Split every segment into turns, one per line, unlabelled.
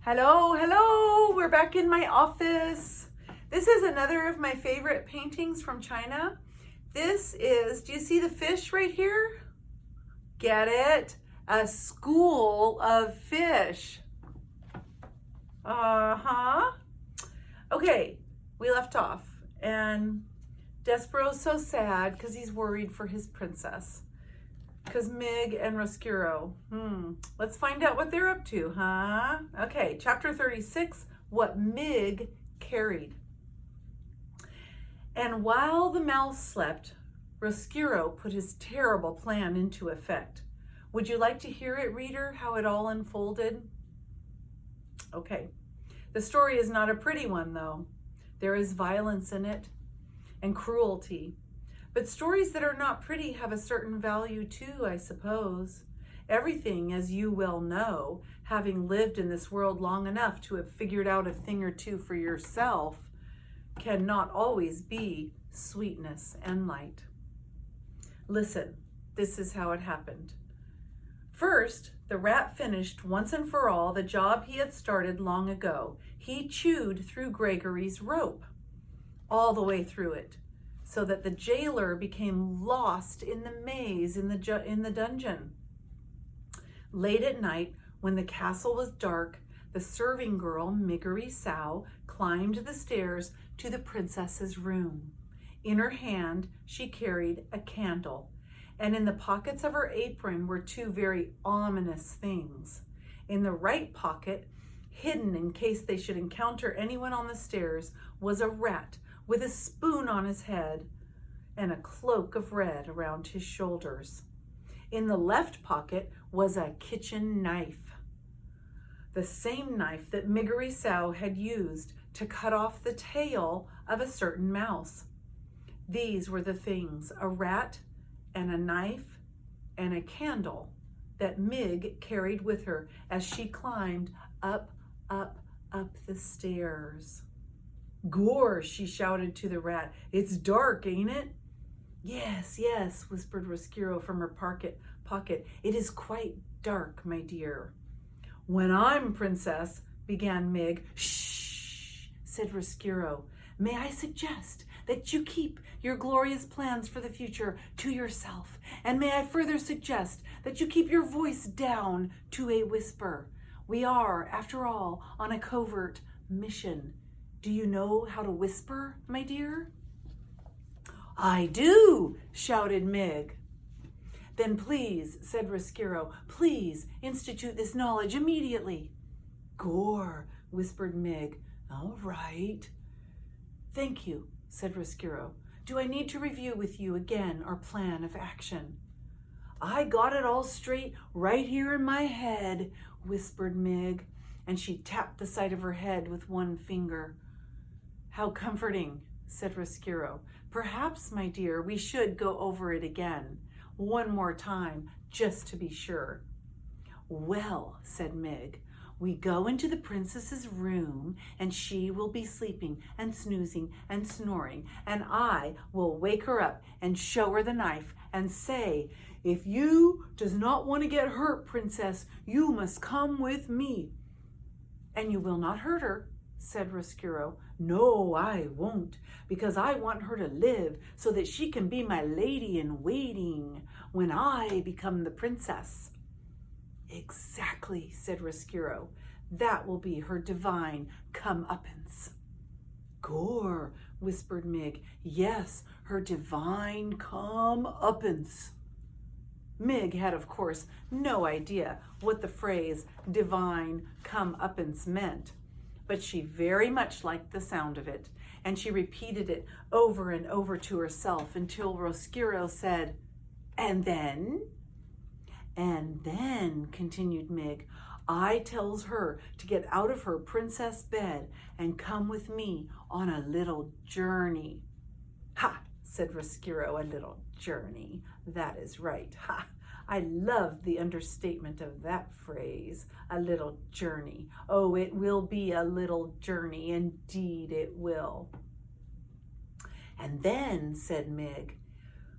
Hello, hello, we're back in my office. This is another of my favorite paintings from China. This is, do you see the fish right here? Get it? A school of fish. Uh-huh. Okay, we left off and Despereaux so sad because he's worried for his princess. Because Mig and Roscuro, let's find out what they're up to, huh? Okay, chapter 36, what Mig carried. And while the mouse slept, Roscuro put his terrible plan into effect. Would you like to hear it, reader, how it all unfolded? Okay, the story is not a pretty one, though. There is violence in it and cruelty. But stories that are not pretty have a certain value too, I suppose. Everything, as you well know, having lived in this world long enough to have figured out a thing or two for yourself, cannot always be sweetness and light. Listen, this is how it happened. First, the rat finished once and for all the job he had started long ago. He chewed through Gregory's rope, all the way through it, so that the jailer became lost in the maze in the dungeon. Late at night, when the castle was dark, the serving girl, Miggery Sow, climbed the stairs to the princess's room. In her hand, she carried a candle, and in the pockets of her apron were two very ominous things. In the right pocket, hidden in case they should encounter anyone on the stairs, was a rat with a spoon on his head and a cloak of red around his shoulders. In the left pocket was a kitchen knife, the same knife that Miggery Sow had used to cut off the tail of a certain mouse. These were the things, a rat and a knife and a candle, that Mig carried with her as she climbed up the stairs. "Gore," she shouted to the rat. "It's dark, ain't it?" Yes, whispered Roscuro from her pocket. "It is quite dark, my dear." "When I'm princess," began Mig. "Shh," said Roscuro. "May I suggest that you keep your glorious plans for the future to yourself? And may I further suggest that you keep your voice down to a whisper? We are, after all, on a covert mission. Do you know how to whisper, my dear?" "I do," shouted Mig. "Then please," said Roscuro, "please institute this knowledge immediately." "Gore," whispered Mig. "All right." "Thank you," said Roscuro. "Do I need to review with you again our plan of action?" "I got it all straight right here in my head," whispered Mig, and she tapped the side of her head with one finger. "How comforting," said Roscuro. "Perhaps, my dear, we should go over it again, one more time, just to be sure." "Well," said Mig, "we go into the princess's room, and she will be sleeping and snoozing and snoring, and I will wake her up and show her the knife and say, 'If you does not want to get hurt, princess, you must come with me.'" "And you will not hurt her?" said Roscuro. "No, I won't, because I want her to live so that she can be my lady in waiting when I become the princess." "Exactly," said Roscuro. "That will be her divine comeuppance." "Gore," whispered Mig. "Yes, her divine comeuppance." Mig had, of course, no idea what the phrase divine comeuppance meant, but she very much liked the sound of it, and she repeated it over and over to herself until Roscuro said, "And then?" "And then," continued Mig, "I tells her to get out of her princess bed and come with me on a little journey." "Ha," said Roscuro, "a little journey. That is right. Ha! I love the understatement of that phrase, a little journey. Oh, it will be a little journey. Indeed it will." "And then," said Mig,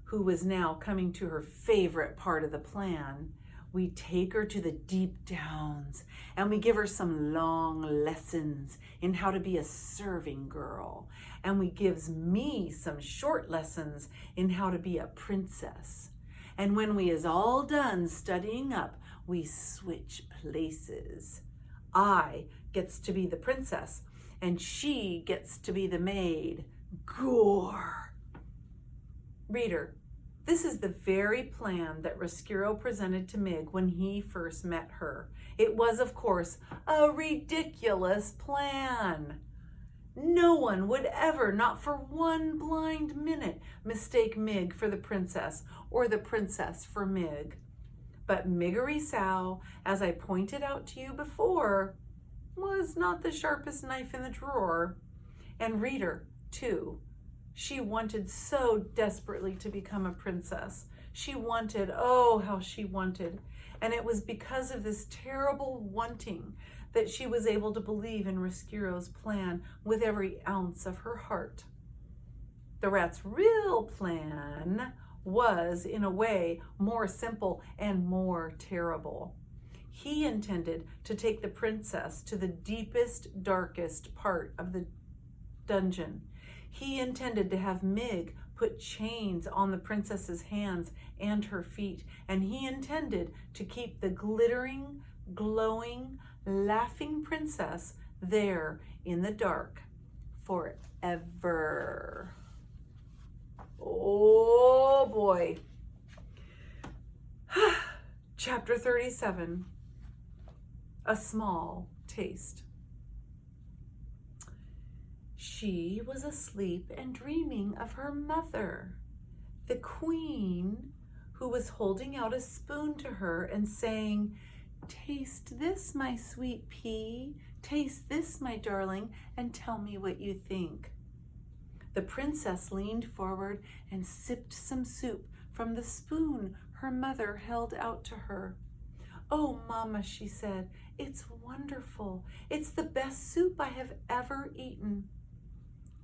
who was now coming to her favorite part of the plan, We take her to the deep downs and we give her some long lessons in how to be a serving girl. And we gives me some short lessons in how to be a princess. And when we is all done studying up, we switch places. I gets to be the princess and she gets to be the maid. Gore. Reader, this is the very plan that Despereaux presented to Mig when he first met her. It was, of course, a ridiculous plan. No one would ever, not for one blind minute, mistake Mig for the princess or the princess for Mig. But Miggery Sow, as I pointed out to you before, was not the sharpest knife in the drawer. And reader, too. She wanted so desperately to become a princess. She wanted, oh, how she wanted. And it was because of this terrible wanting that she was able to believe in Despereaux's plan with every ounce of her heart. The rat's real plan was, in a way, more simple and more terrible. He intended to take the princess to the deepest, darkest part of the dungeon. He intended to have Mig put chains on the princess's hands and her feet, and he intended to keep the glittering, glowing, laughing princess there in the dark forever. Oh boy. Chapter 37, A Small Taste. She was asleep and dreaming of her mother, the queen, who was holding out a spoon to her and saying, "Taste this, my sweet pea. Taste this, my darling, and tell me what you think." The princess leaned forward and sipped some soup from the spoon her mother held out to her. "Oh, Mama," she said, "it's wonderful. It's the best soup I have ever eaten."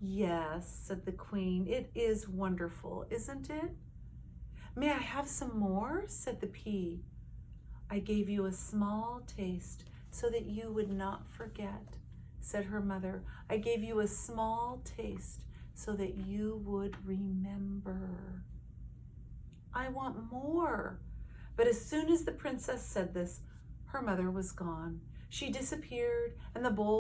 "Yes," said the queen, "it is wonderful, isn't it?" "May I have some more?" said the pea. "I gave you a small taste so that you would not forget," said her mother. "I gave you a small taste so that you would remember." "I want more." But as soon as the princess said this, her mother was gone. She disappeared, and the bowl